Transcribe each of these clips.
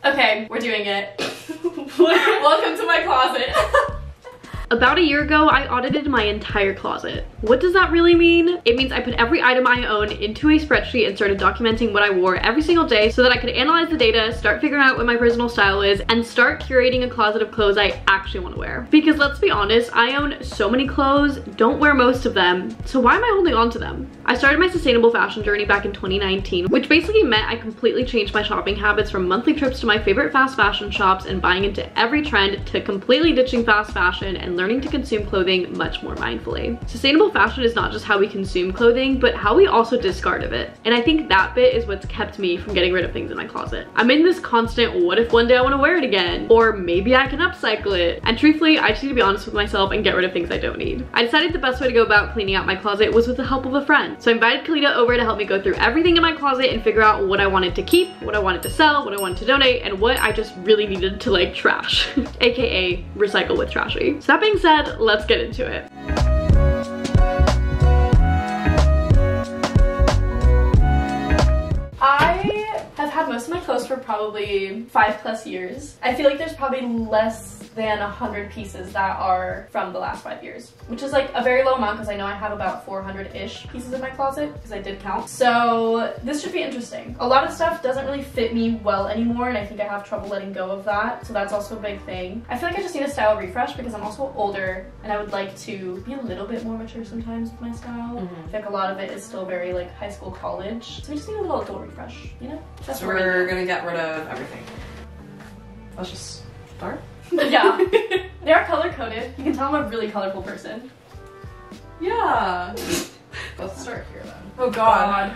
Okay, we're doing it. Welcome to my closet. About a year ago, I audited my entire closet. What does that really mean? It means I put every item I own into a spreadsheet and started documenting what I wore every single day so that I could analyze the data, start figuring out what my personal style is, and start curating a closet of clothes I actually want to wear. Because let's be honest, I own so many clothes, don't wear most of them, so why am I holding on to them? I started my sustainable fashion journey back in 2019, which basically meant I completely changed my shopping habits from monthly trips to my favorite fast fashion shops and buying into every trend to completely ditching fast fashion and learning to consume clothing much more mindfully. Sustainable fashion is not just how we consume clothing, but how we also discard of it. And I think that bit is what's kept me from getting rid of things in my closet. I'm in this constant, what if one day I want to wear it again? Or maybe I can upcycle it. And truthfully, I just need to be honest with myself and get rid of things I don't need. I decided the best way to go about cleaning out my closet was with the help of a friend. So I invited Kalita over to help me go through everything in my closet and figure out what I wanted to keep, what I wanted to sell, what I wanted to donate, and what I just really needed to like trash, aka recycle with trashy. So that being said, let's get into it. I have had most of my clothes for probably 5+ years. I feel like there's probably less than 100 pieces that are from the last 5 years, which is like a very low amount because I know I have about 400-ish pieces in my closet because I did count. So this should be interesting. A lot of stuff doesn't really fit me well anymore, and I think I have trouble letting go of that, so that's also a big thing. I feel like I just need a style refresh because I'm also older and I would like to be a little bit more mature sometimes with my style. I feel like a lot of it is still very like high school, college, so we just need a little adult refresh, you know? That's so we're gonna get rid of everything. Let's just start. Yeah, they are color coded. You can tell I'm a really colorful person. Yeah. Let's start here then. Oh God.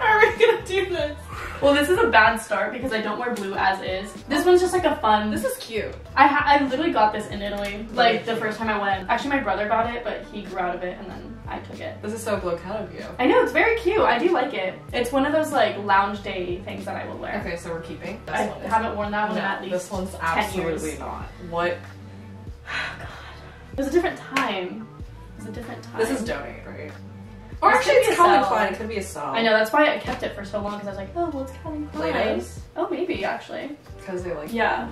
Are we gonna do this? Well, this is a bad start because I don't wear blue as is. This one's just like a fun. This is cute. I literally got this in Italy, like the first time I went. Actually, my brother got it, but he grew out of it and then I took it. This is so blow-cut of you. I know, it's very cute. I do like it. It's one of those like lounge day things that I will wear. Okay, so we're keeping. I haven't worn that one in at least this one's 10 absolutely years. not. What? Oh God. It was a different time. It was a different time. This is donate, right? Or This actually, could be it's a Calvin sell. Klein. It could be a sell. I know, that's why I kept it for so long because I was like, oh, well, it's Calvin Klein. Play-Dohs? Oh, maybe actually. Because they like. Yeah.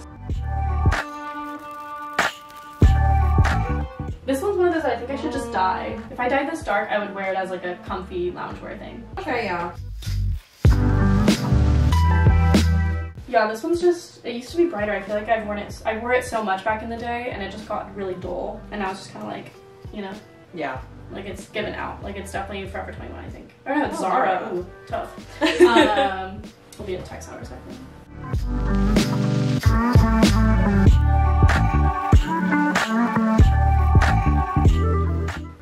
This one's one of those that I think I should just dye. If I dyed this dark, I would wear it as like a comfy loungewear thing. Okay, yeah. Yeah, this one's just, it used to be brighter. I feel like I wore it so much back in the day and it just got really dull. And now it's just kind of like, you know, Yeah. like it's given out. Like it's definitely Forever 21, I think. Or no, it's Oh, Zara. Zara. Ooh, tough. We'll be in text hours, I think.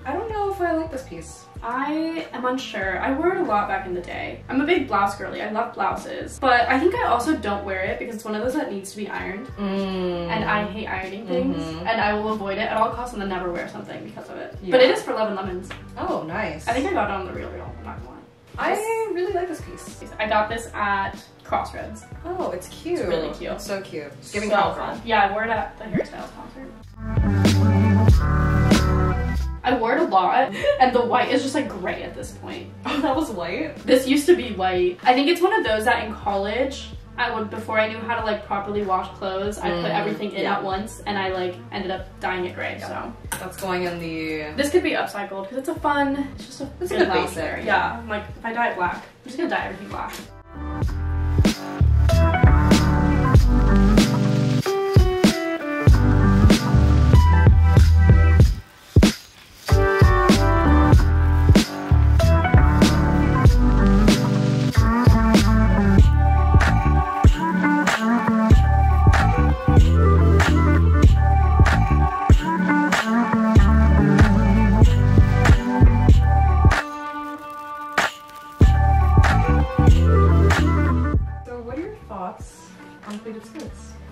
I don't know if I like this piece. I am unsure. I wore it a lot back in the day. I'm a big blouse girly. I love blouses. But I think I also don't wear it because it's one of those that needs to be ironed. And I hate ironing things. And I will avoid it at all costs and then never wear something because of it. Yeah. But it is for Love and Lemons. Oh, nice. I think I got it on the Real, I'm not gonna lie. I really like this piece. I got this at Crossroads. Oh, it's cute. It's really cute. It's so cute. It's giving so comfort. fun. Yeah, I wore it at the hairstyles concert. I wore it a lot, and the white is just like gray at this point. Oh, that was white? This used to be white. I think it's one of those that in college, before I knew how to like properly wash clothes, I put everything in at once, and I like ended up dyeing it gray. So that's going in the. This could be upcycled because it's a fun. It's just a It's good a good lounge basic. wear. Yeah, I'm like if I dye it black, I'm just gonna dye everything black.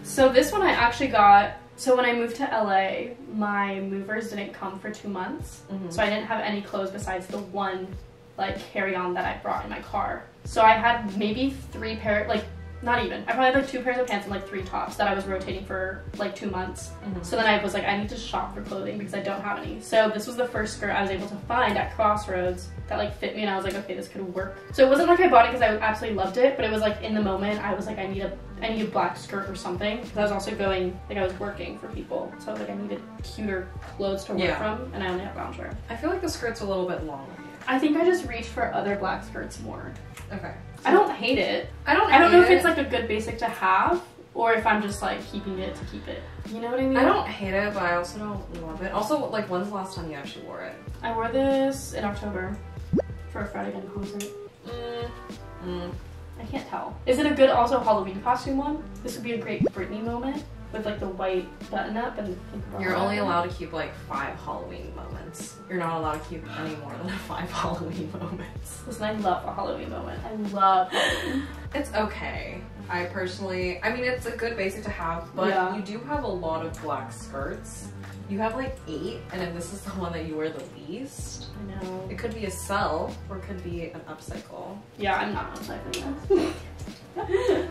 So this one I actually got, so when I moved to LA, my movers didn't come for 2 months. So I didn't have any clothes besides the one like carry-on that I brought in my car. So I had maybe 3 pair, like not even. I probably had like 2 pairs of pants and like 3 tops that I was rotating for like 2 months. So then I was like, I need to shop for clothing because I don't have any. So this was the first skirt I was able to find at Crossroads that like fit me, and I was like, okay, this could work. So it wasn't like I bought it because I absolutely loved it, but it was like in the moment I was like, I need a black skirt or something, because I was also going, like I was working for people, so I was like, I needed cuter clothes to work from, and I only have loungewear. I feel like the skirt's a little bit long. I think I just reached for other black skirts more. Okay. I don't hate it. I don't know if it's like a good basic to have, or if I'm just like keeping it to keep it. You know what I mean? I don't hate it, but I also don't love it. Also, like, when's the last time you actually wore it? I wore this in October for a Friday Gun concert. I can't tell. Is it a good also Halloween costume one? This would be a great Britney moment with like the white button up and pink bra. You're only allowed to keep like 5 Halloween moments. You're not allowed to keep any more than 5 Halloween moments. Listen, I love a Halloween moment. I love Halloween. It's okay. I mean, it's a good basic to have, but you do have a lot of black skirts. You have like 8, and if this is the one that you wear the least, I know. it could be a sell or it could be an upcycle. Yeah, I'm not upcycling this.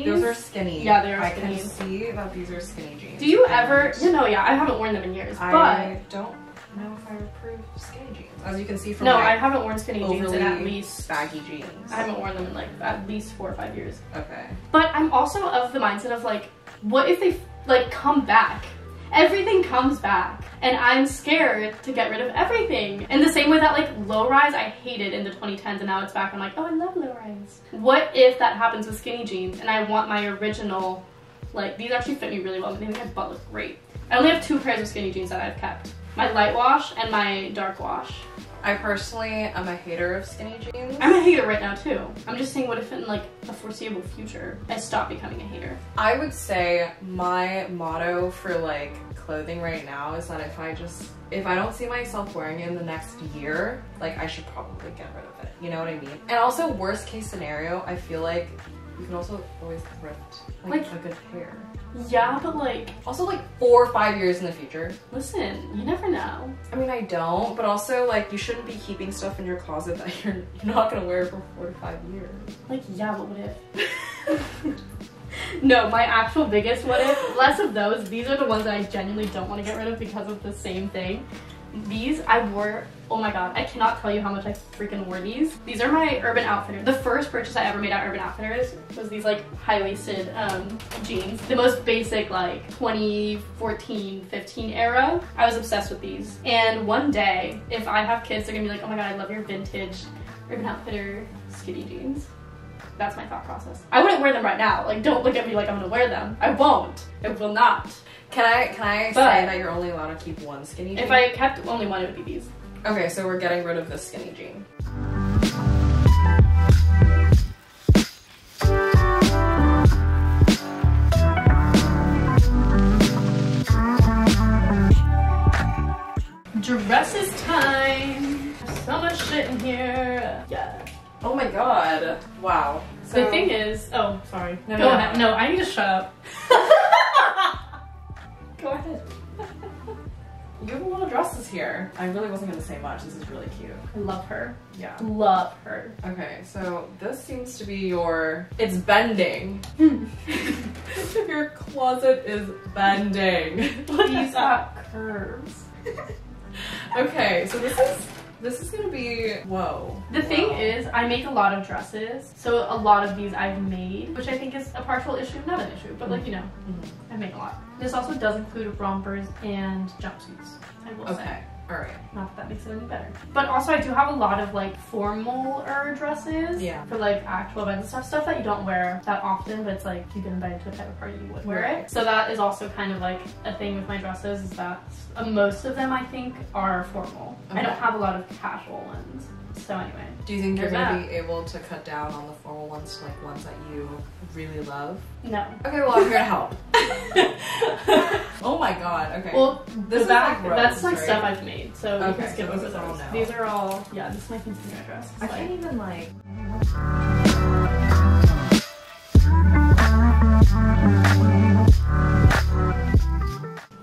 Those are skinny. Yeah, they are I skinny. can see that these are skinny jeans. Do you ever, I haven't worn them in years, I don't know if I approve skinny jeans. As you can see from I haven't worn skinny jeans in at overly least baggy jeans. I haven't worn them in like at least 4 or 5 years. Okay. But I'm also of the mindset of like, what if they like come back? Everything comes back, and I'm scared to get rid of everything. In the same way that like low rise I hated in the 2010s, and now it's back. I'm like, oh, I love low rise. What if that happens with skinny jeans and I want my original, like these actually fit me really well. They make my butt look great. I only have 2 pairs of skinny jeans that I've kept. My light wash and my dark wash. I personally am a hater of skinny jeans. I'm a hater right now too. I'm just saying, what if in like the foreseeable future I stop becoming a hater? I would say my motto for like clothing right now is that if I don't see myself wearing it in the next year, like I should probably get rid of it. You know what I mean? And also, worst case scenario, I feel like you can also always thrift like a good pair. Yeah, but like also like 4 or 5 years in the future. Listen, you never know. I mean, I don't, but also like you shouldn't be keeping stuff in your closet that you're not gonna wear for 4 to 5 years. Like, yeah, but what if? No, my actual biggest what if, less of those. These are the ones that I genuinely don't want to get rid of because of the same thing. These I wore, oh my god, I cannot tell you how much I freaking wore these. These are my Urban Outfitters. The first purchase I ever made at Urban Outfitters was these like high-waisted jeans. The most basic like 2014, 15 era. I was obsessed with these. And one day, if I have kids, they're gonna be like, oh my god, I love your vintage Urban Outfitter skinny jeans. That's my thought process. I wouldn't wear them right now. Like, don't look at me like I'm gonna wear them. I won't. I will not. Can I say that you're only allowed to keep 1 skinny jean? If I kept only one, it would be these. Okay, so we're getting rid of this skinny jean. Dresses time. There's so much shit in here. Yeah. Oh my god. Wow. So The thing is, oh, sorry. No, Go ahead. No, I need to shut up. Go ahead. You have a lot of dresses here. I really wasn't gonna say much. This is really cute. I love her. Yeah. Love her. Okay, so this seems to be it's bending. Your closet is bending. These got curves. Okay, so this is gonna be, whoa. The thing is, I make a lot of dresses, so a lot of these I've made, which I think is a partial issue, not an issue, but like, you know, I make a lot. This also does include rompers and jumpsuits, I will say. Okay, alright. Not that that makes it any better. But also I do have a lot of like formal-er dresses for like actual events and stuff that you don't wear that often, but it's like if you get invited to a type of party, you would wear it. So that is also kind of like a thing with my dresses, is that most of them I think are formal. I don't have a lot of casual ones. So anyway. Do you think you're gonna be able to cut down on the formal ones to like ones that you really love? No. Okay, well I'm here to help. Oh my god, okay. Well, this that's like right? stuff I've made, so you Okay, can skip so over this is all those. now. These are all, yeah, this is my quinceanera dress. I can't even like...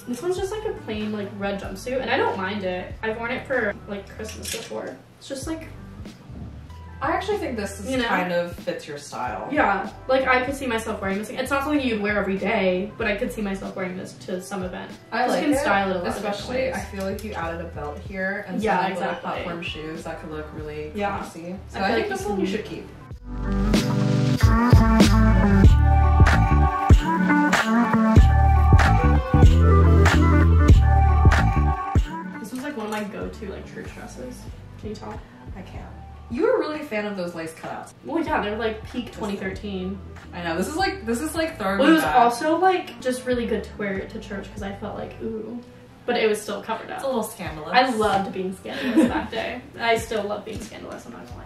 This one's just like a plain like red jumpsuit, and I don't mind it. I've worn it for like Christmas before. It's just like, I actually think this is kind of fits your style. Yeah, like I could see myself wearing this. It's not something you'd wear every day, but I could see myself wearing this to some event. I like can it, style it a lot, especially I feel like you added a belt here and some like platform shoes that could look really classy. So I think this one you should keep. This was like one of my go-to like church dresses. Can you tell? I can't. You were really a fan of those lace cutouts. Well, yeah, they're like peak 2013. I know, this is like throwing Well, it was back. also like just really good to wear it to church because I felt like, ooh. But it was still covered up. It's a little scandalous. I loved being scandalous that day. I still love being scandalous, I'm not gonna lie.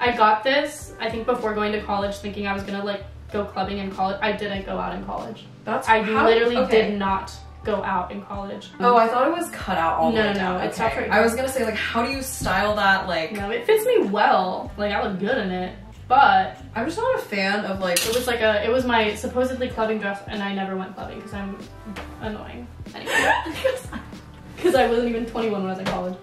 I got this, I think before going to college, thinking I was gonna like go clubbing in college. I didn't go out in college. I literally did not go out in college. Oh, I thought it was cut out all the way down. No, it's not for. I was gonna say, like, how do you style that? Like, no, it fits me well. Like, I look good in it, but I'm just not a fan of like. It was my supposedly clubbing dress, and I never went clubbing because I'm annoying. Anyway, because I wasn't even 21 when I was in college.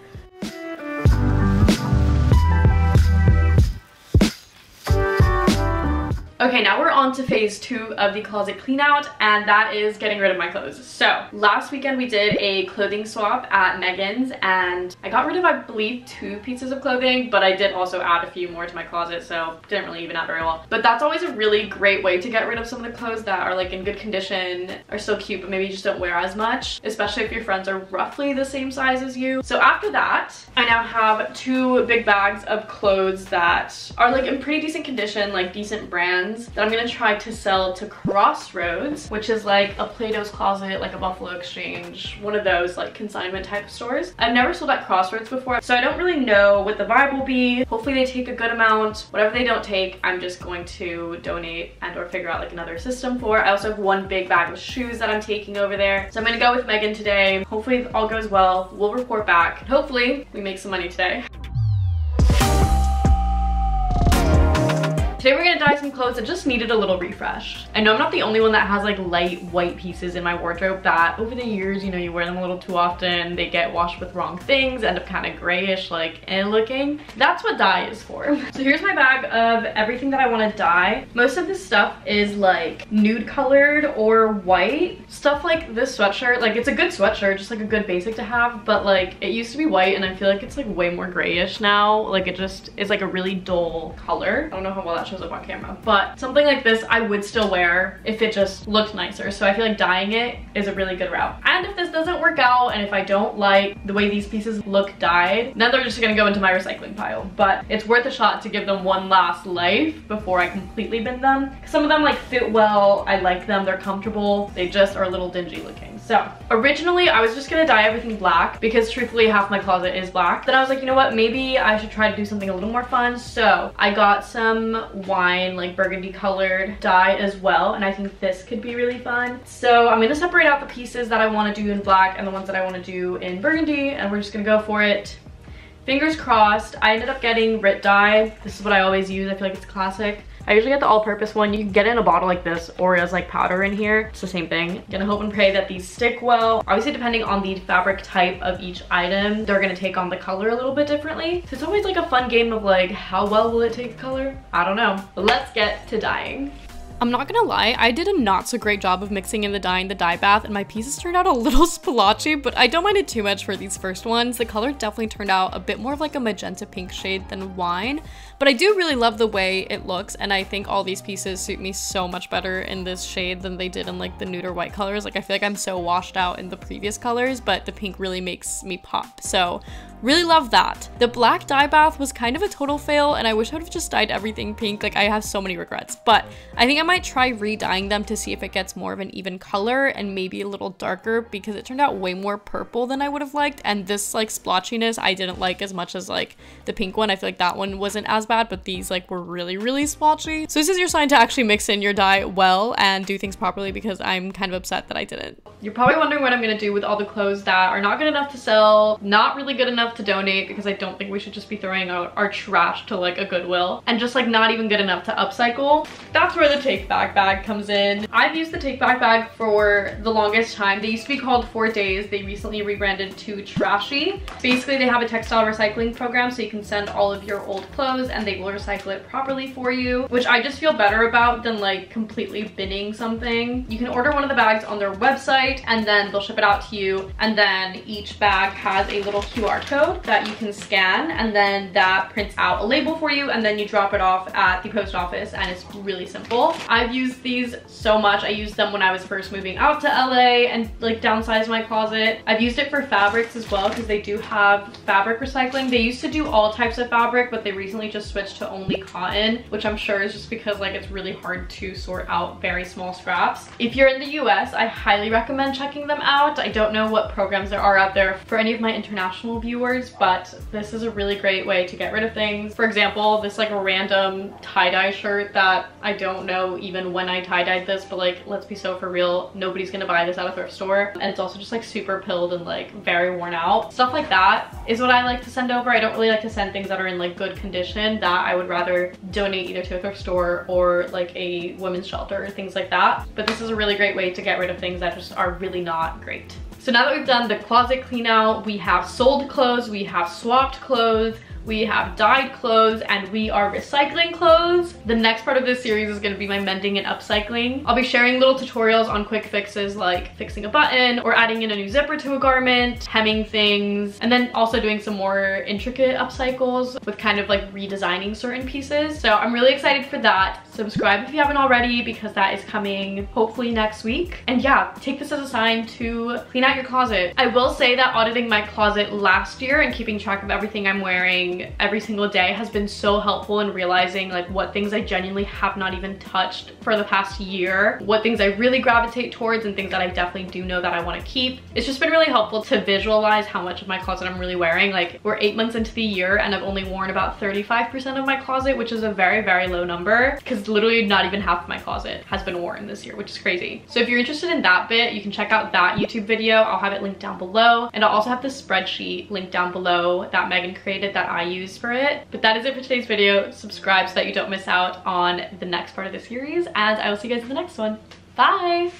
Okay, now we're on to phase 2 of the closet clean out, and that is getting rid of my clothes. So last weekend we did a clothing swap at Megan's, and I got rid of, I believe, 2 pieces of clothing, but I did also add a few more to my closet, so didn't really even out very well. But that's always a really great way to get rid of some of the clothes that are like in good condition, are still cute, but maybe you just don't wear as much, especially if your friends are roughly the same size as you. So after that, I now have 2 big bags of clothes that are like in pretty decent condition, like decent brands, that I'm gonna try to sell to Crossroads, which is like a Plato's Closet, like a Buffalo Exchange, one of those like consignment type of stores. I've never sold at Crossroads before, so I don't really know what the vibe will be. Hopefully they take a good amount. Whatever they don't take, I'm just going to donate and or figure out like another system for. I also have 1 big bag of shoes that I'm taking over there. So I'm gonna go with Megan today. Hopefully all goes well. We'll report back. Hopefully we make some money today. Today we're gonna dye some clothes that just needed a little refresh. I know I'm not the only one that has like light white pieces in my wardrobe that over the years, you know, you wear them a little too often, they get washed with wrong things, end up kind of grayish, like looking. That's what dye is for. So here's my bag of everything that I want to dye. Most of this stuff is like nude colored or white. Stuff like this sweatshirt, like it's a good sweatshirt, just like a good basic to have, but like it used to be white and I feel like it's like way more grayish now. Like it just is like a really dull color. I don't know how well that shows up on camera, but something like this I would still wear if it just looked nicer. So I feel like dyeing it is a really good route. And if this doesn't work out and if I don't like the way these pieces look dyed, then they're just gonna go into my recycling pile. But it's worth a shot to give them one last life before I completely bin them. Some of them like fit well, I like them, they're comfortable, they just are a little dingy looking. So originally I was just gonna dye everything black because truthfully half my closet is black. Then I was like, you know what, maybe I should try to do something a little more fun. So I got some wine, like burgundy colored dye as well, and I think this could be really fun. So I'm gonna separate out the pieces that I want to do in black and the ones that I want to do in burgundy, and we're just gonna go for it. Fingers crossed. I ended up getting Rit dye. This is what I always use. I feel like it's classic. I usually get the all-purpose one. You can get it in a bottle like this or as like powder in here. It's the same thing. Gonna hope and pray that these stick well. Obviously, depending on the fabric type of each item, they're gonna take on the color a little bit differently. So it's always like a fun game of like, how well will it take the color? I don't know. But let's get to dyeing. I'm not gonna lie, I did a not so great job of mixing in the dye in the dye bath, and my pieces turned out a little splotchy, but I don't mind it too much for these first ones. The color definitely turned out a bit more of like a magenta pink shade than wine, but I do really love the way it looks, and I think all these pieces suit me so much better in this shade than they did in like the nude or white colors. Like I feel like I'm so washed out in the previous colors, but the pink really makes me pop. So Really love that. The black dye bath was kind of a total fail, and I wish I would have just dyed everything pink. Like, I have so many regrets, but I think I might try re-dyeing them to see if it gets more of an even color and maybe a little darker, because it turned out way more purple than I would have liked. And this like splotchiness I didn't like as much as like the pink one. I feel like that one wasn't as bad, but these like were really splotchy. So this is your sign to actually mix in your dye well and do things properly, because I'm kind of upset that I didn't. You're probably wondering what I'm gonna do with all the clothes that are not good enough to sell, not really good enough to donate, because I don't think we should just be throwing out our trash to like a Goodwill, and just like not even good enough to upcycle. That's where the take back bag comes in. I've used the take back bag for the longest time. They used to be called 4 Days. They recently rebranded to Trashy. Basically, they have a textile recycling program, so you can send all of your old clothes and they will recycle it properly for you, which I just feel better about than like completely binning something. You can order one of the bags on their website and then they'll ship it out to you, and then each bag has a little QR code that you can scan, and then that prints out a label for you, and then you drop it off at the post office, and it's really simple. I've used these so much. I used them when I was first moving out to LA and like downsized my closet. I've used it for fabrics as well, because they do have fabric recycling. They used to do all types of fabric, but they recently just switched to only cotton, which I'm sure is just because like it's really hard to sort out very small scraps. If you're in the US, I highly recommend checking them out. I don't know what programs there are out there for any of my international viewers, but this is a really great way to get rid of things. For example, this like random tie-dye shirt that I don't know even when I tie-dyed this, but like, let's be so for real, nobody's gonna buy this at a thrift store. And it's also just like super pilled and like very worn out. Stuff like that is what I like to send over. I don't really like to send things that are in like good condition. That I would rather donate either to a thrift store or like a women's shelter or things like that. But this is a really great way to get rid of things that just are really not great. So now that we've done the closet clean out, we have sold clothes, we have swapped clothes, we have dyed clothes, and we are recycling clothes. The next part of this series is going to be my mending and upcycling. I'll be sharing little tutorials on quick fixes like fixing a button or adding in a new zipper to a garment, hemming things, and then also doing some more intricate upcycles with kind of like redesigning certain pieces. So I'm really excited for that. Subscribe if you haven't already, because that is coming hopefully next week. And yeah, take this as a sign to clean out your closet. I will say that auditing my closet last year and keeping track of everything I'm wearing every single day has been so helpful in realizing like what things I genuinely have not even touched for the past year, what things I really gravitate towards, and things that I definitely do know that I want to keep. It's just been really helpful to visualize how much of my closet I'm really wearing. Like, we're 8 months into the year and I've only worn about 35% of my closet, which is a very low number, because literally not even half of my closet has been worn this year, which is crazy. So if you're interested in that bit, you can check out that YouTube video. I'll have it linked down below, and I'll also have the spreadsheet linked down below that Megan created that I use for it. But that is it for today's video. Subscribe so that you don't miss out on the next part of the series, and I will see you guys in the next one. Bye!